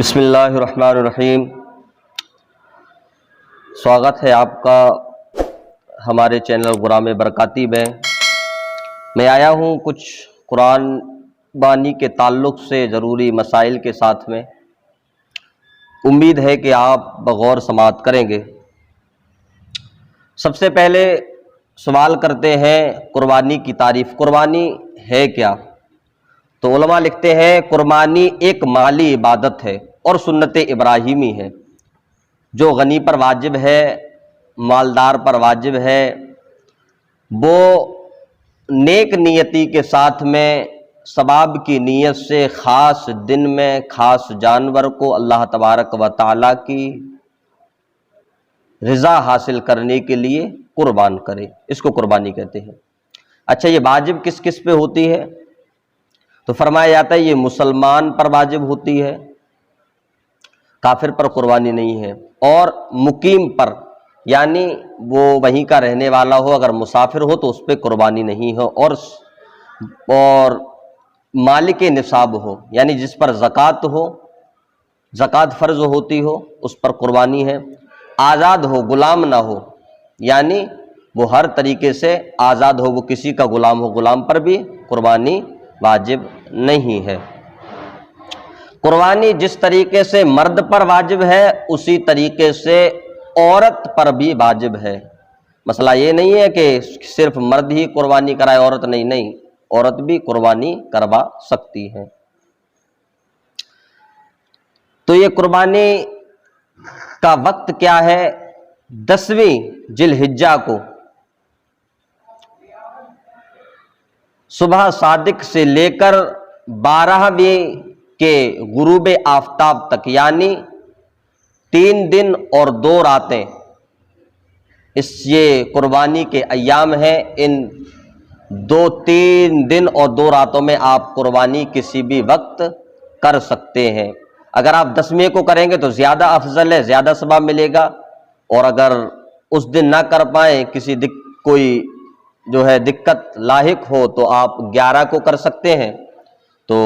بسم اللہ الرحمن الرحیم۔ سواگت ہے آپ کا ہمارے چینل غلام برکاتی میں آیا ہوں کچھ قرآن بانی کے تعلق سے ضروری مسائل کے ساتھ میں۔ امید ہے کہ آپ بغور سماعت کریں گے۔ سب سے پہلے سوال کرتے ہیں قربانی کی تعریف۔ قربانی ہے کیا؟ تو علماء لکھتے ہیں قربانی ایک مالی عبادت ہے اور سنت ابراہیمی ہے جو غنی پر واجب ہے، مالدار پر واجب ہے۔ وہ نیک نیتی کے ساتھ میں ثواب کی نیت سے خاص دن میں خاص جانور کو اللہ تبارک و تعالیٰ کی رضا حاصل کرنے کے لیے قربان کرے، اس کو قربانی کہتے ہیں۔ اچھا، یہ واجب کس کس پہ ہوتی ہے؟ تو فرمایا جاتا ہے یہ مسلمان پر واجب ہوتی ہے، کافر پر قربانی نہیں ہے، اور مقیم پر یعنی وہ وہیں کا رہنے والا ہو، اگر مسافر ہو تو اس پہ قربانی نہیں ہو، اور مالک نصاب ہو یعنی جس پر زکوٰۃ ہو، زکوٰۃ فرض ہوتی ہو اس پر قربانی ہے۔ آزاد ہو، غلام نہ ہو، یعنی وہ ہر طریقے سے آزاد ہو، وہ کسی کا غلام ہو، غلام پر بھی قربانی واجب نہیں ہے۔ قربانی جس طریقے سے مرد پر واجب ہے اسی طریقے سے عورت پر بھی واجب ہے۔ مسئلہ یہ نہیں ہے کہ صرف مرد ہی قربانی کرائے، عورت نہیں، عورت بھی قربانی کروا سکتی ہے۔ تو یہ قربانی کا وقت کیا ہے؟ 10ویں ذی الحجہ کو صبح صادق سے لے کر 12ویں کے غروب آفتاب تک، یعنی 3 دن اور 2 راتیں یہ قربانی کے ایام ہیں۔ ان 3 دن اور 2 راتوں میں آپ قربانی کسی بھی وقت کر سکتے ہیں۔ اگر آپ 10ویں کو کریں گے تو زیادہ افضل ہے، زیادہ ثواب ملے گا، اور اگر اس دن نہ کر پائیں، کوئی جو ہے دقت لاحق ہو تو آپ 11 کو کر سکتے ہیں۔ تو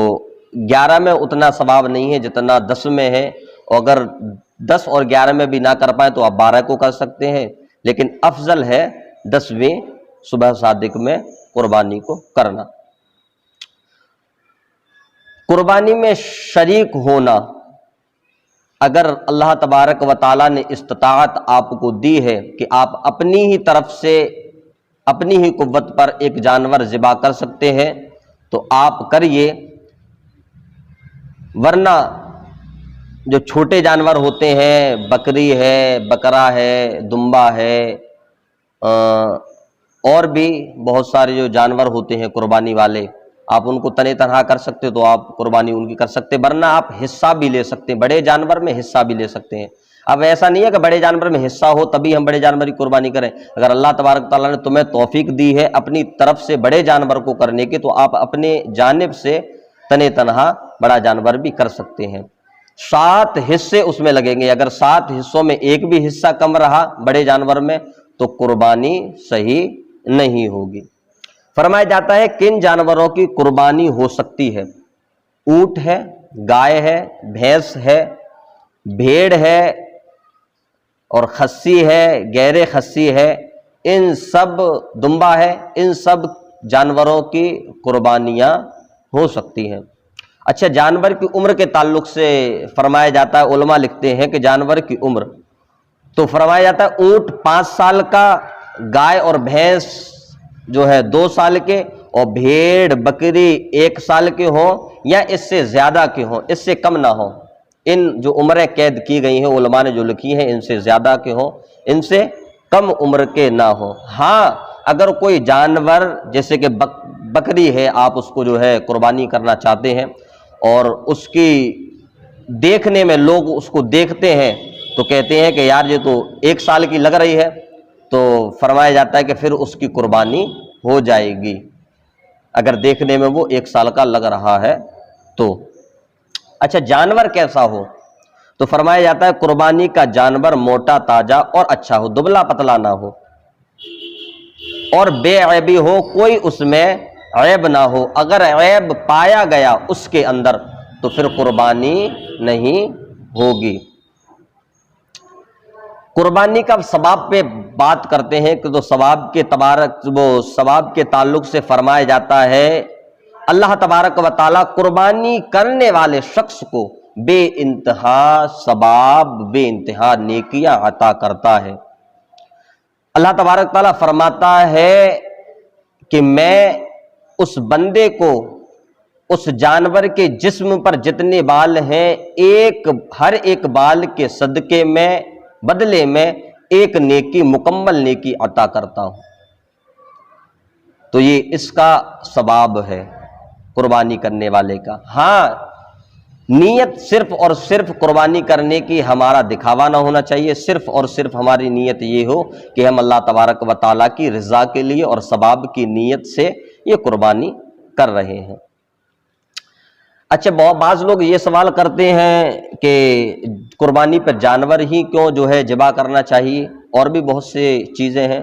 11 میں اتنا ثواب نہیں ہے جتنا 10 میں ہے، اور اگر 10 اور 11 میں بھی نہ کر پائیں تو آپ 12 کو کر سکتے ہیں، لیکن افضل ہے 10ویں صبح صادق میں قربانی کو کرنا۔ قربانی میں شریک ہونا، اگر اللہ تبارک و تعالیٰ نے استطاعت آپ کو دی ہے کہ آپ اپنی ہی طرف سے اپنی ہی قوت پر ایک جانور ذبح کر سکتے ہیں تو آپ کریے، ورنہ جو چھوٹے جانور ہوتے ہیں، بکری ہے، بکرا ہے، دمبا ہے، اور بھی بہت سارے جو جانور ہوتے ہیں قربانی والے، آپ ان کو تنے تنہا کر سکتے تو آپ قربانی ان کی کر سکتے، ورنہ آپ حصہ بھی لے سکتے ہیں، بڑے جانور میں حصہ بھی لے سکتے ہیں۔ اب ایسا نہیں ہے کہ بڑے جانور میں حصہ ہو تبھی ہم بڑے جانور کی قربانی کریں۔ اگر اللہ تبارک تعالیٰ نے تمہیں توفیق دی ہے اپنی طرف سے بڑے جانور کو کرنے کی تو آپ اپنے جانب سے تنے تنہا بڑا جانور بھی کر سکتے ہیں۔ 7 حصے اس میں لگیں گے، اگر 7 حصوں میں ایک بھی حصہ کم رہا بڑے جانور میں تو قربانی صحیح نہیں ہوگی۔ فرمایا جاتا ہے کن جانوروں کی قربانی ہو سکتی ہے؟ اونٹ ہے، گائے ہے، بھینس ہے، بھیڑ ہے، اور خصی ہے، غیر خصی ہے، ان سب دمبا ہے، ان سب جانوروں کی قربانیاں ہو سکتی ہیں۔ اچھا، جانور کی عمر کے تعلق سے فرمایا جاتا ہے، علماء لکھتے ہیں کہ جانور کی عمر تو فرمایا جاتا ہے اونٹ 5 سال کا، گائے اور بھینس جو ہے 2 سال کے، اور بھیڑ بکری 1 سال کے ہوں یا اس سے زیادہ کے ہوں، اس سے کم نہ ہوں۔ ان جو عمریں قید کی گئی ہیں علماء نے جو لکھی ہیں، ان سے زیادہ کے ہوں، ان سے کم عمر کے نہ ہوں۔ ہاں، اگر کوئی جانور جیسے کہ بکری ہے، آپ اس کو جو ہے قربانی کرنا چاہتے ہیں اور اس کی دیکھنے میں لوگ اس کو دیکھتے ہیں تو کہتے ہیں کہ یار یہ تو 1 سال کی لگ رہی ہے، تو فرمایا جاتا ہے کہ پھر اس کی قربانی ہو جائے گی اگر دیکھنے میں وہ 1 سال کا لگ رہا ہے تو۔ اچھا، جانور کیسا ہو؟ تو فرمایا جاتا ہے قربانی کا جانور موٹا تازہ اور اچھا ہو، دبلا پتلا نہ ہو، اور بے عیبی ہو، کوئی اس میں عیب نہ ہو۔ اگر عیب پایا گیا اس کے اندر تو پھر قربانی نہیں ہوگی۔ قربانی کا ثواب پہ بات کرتے ہیں کہ تو ثواب کے تعلق سے فرمایا جاتا ہے اللہ تبارک و تعالیٰ قربانی کرنے والے شخص کو بے انتہا ثواب، بے انتہا نیکیاں عطا کرتا ہے۔ اللہ تبارک تعالیٰ فرماتا ہے کہ میں اس بندے کو اس جانور کے جسم پر جتنے بال ہیں ہر ایک بال کے صدقے میں بدلے میں ایک نیکی، مکمل نیکی عطا کرتا ہوں۔ تو یہ اس کا ثواب ہے قربانی کرنے والے کا۔ ہاں، نیت صرف اور صرف قربانی کرنے کی ہمارا دکھاوا نہ ہونا چاہیے، صرف اور صرف ہماری نیت یہ ہو کہ ہم اللہ تبارک و تعالیٰ کی رضا کے لیے اور ثواب کی نیت سے یہ قربانی کر رہے ہیں۔ اچھا، بعض لوگ یہ سوال کرتے ہیں کہ قربانی پر جانور ہی کیوں ذبح کرنا چاہیے، اور بھی بہت سے چیزیں ہیں۔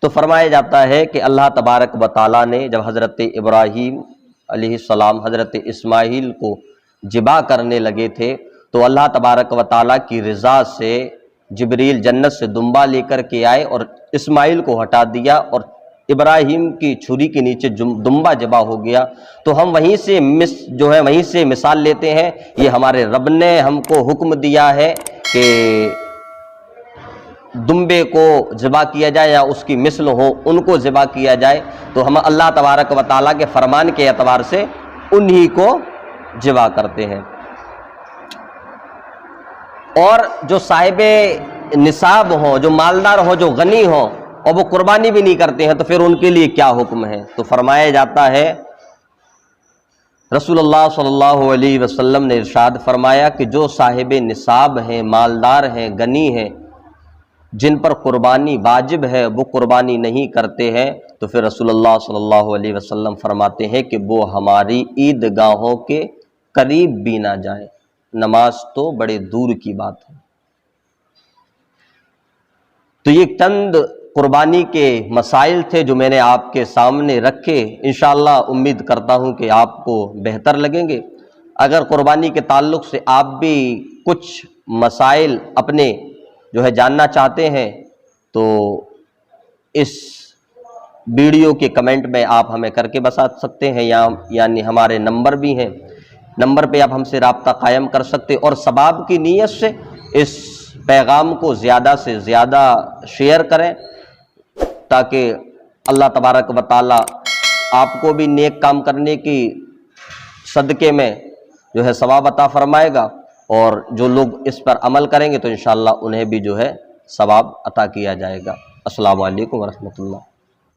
تو فرمایا جاتا ہے کہ اللہ تبارک و تعالیٰ نے جب حضرت ابراہیم علیہ السلام حضرت اسماعیل کو ذبح کرنے لگے تھے تو اللہ تبارک و تعالیٰ کی رضا سے جبریل جنت سے دمبا لے کر کے آئے اور اسماعیل کو ہٹا دیا، اور ابراہیم کی چھری کے نیچے دمبا ذبح ہو گیا۔ تو ہم وہیں سے مثال لیتے ہیں، یہ ہمارے رب نے ہم کو حکم دیا ہے کہ دمبے کو ذبح کیا جائے یا اس کی مثل ہو ان کو ذبح کیا جائے، تو ہم اللہ تبارک و تعالیٰ کے فرمان کے اعتبار سے انہی کو ذبح کرتے ہیں۔ اور جو صاحب نصاب ہوں، جو مالدار ہوں، جو غنی ہوں اور وہ قربانی بھی نہیں کرتے ہیں، تو پھر ان کے لیے کیا حکم ہے؟ تو فرمایا جاتا ہے رسول اللہ صلی اللہ علیہ وسلم نے ارشاد فرمایا کہ جو صاحب نصاب ہیں، مالدار ہیں، غنی ہیں، جن پر قربانی واجب ہے وہ قربانی نہیں کرتے ہیں، تو پھر رسول اللہ صلی اللہ علیہ وسلم فرماتے ہیں کہ وہ ہماری عیدگاہوں کے قریب بھی نہ جائیں، نماز تو بڑے دور کی بات ہے۔ تو یہ چند قربانی کے مسائل تھے جو میں نے آپ کے سامنے رکھے، انشاءاللہ امید کرتا ہوں کہ آپ کو بہتر لگیں گے۔ اگر قربانی کے تعلق سے آپ بھی کچھ مسائل اپنے جاننا چاہتے ہیں تو اس ویڈیو کے کمنٹ میں آپ ہمیں کر کے بتا سکتے ہیں، یعنی ہمارے نمبر بھی ہیں، نمبر پہ آپ ہم سے رابطہ قائم کر سکتے، اور ثواب کی نیت سے اس پیغام کو زیادہ سے زیادہ شیئر کریں تاکہ اللہ تبارک و تعالیٰ آپ کو بھی نیک کام کرنے کی صدقے میں ثواب عطا فرمائے گا، اور جو لوگ اس پر عمل کریں گے تو انشاءاللہ انہیں بھی ثواب عطا کیا جائے گا۔ السلام علیکم ورحمۃ اللہ۔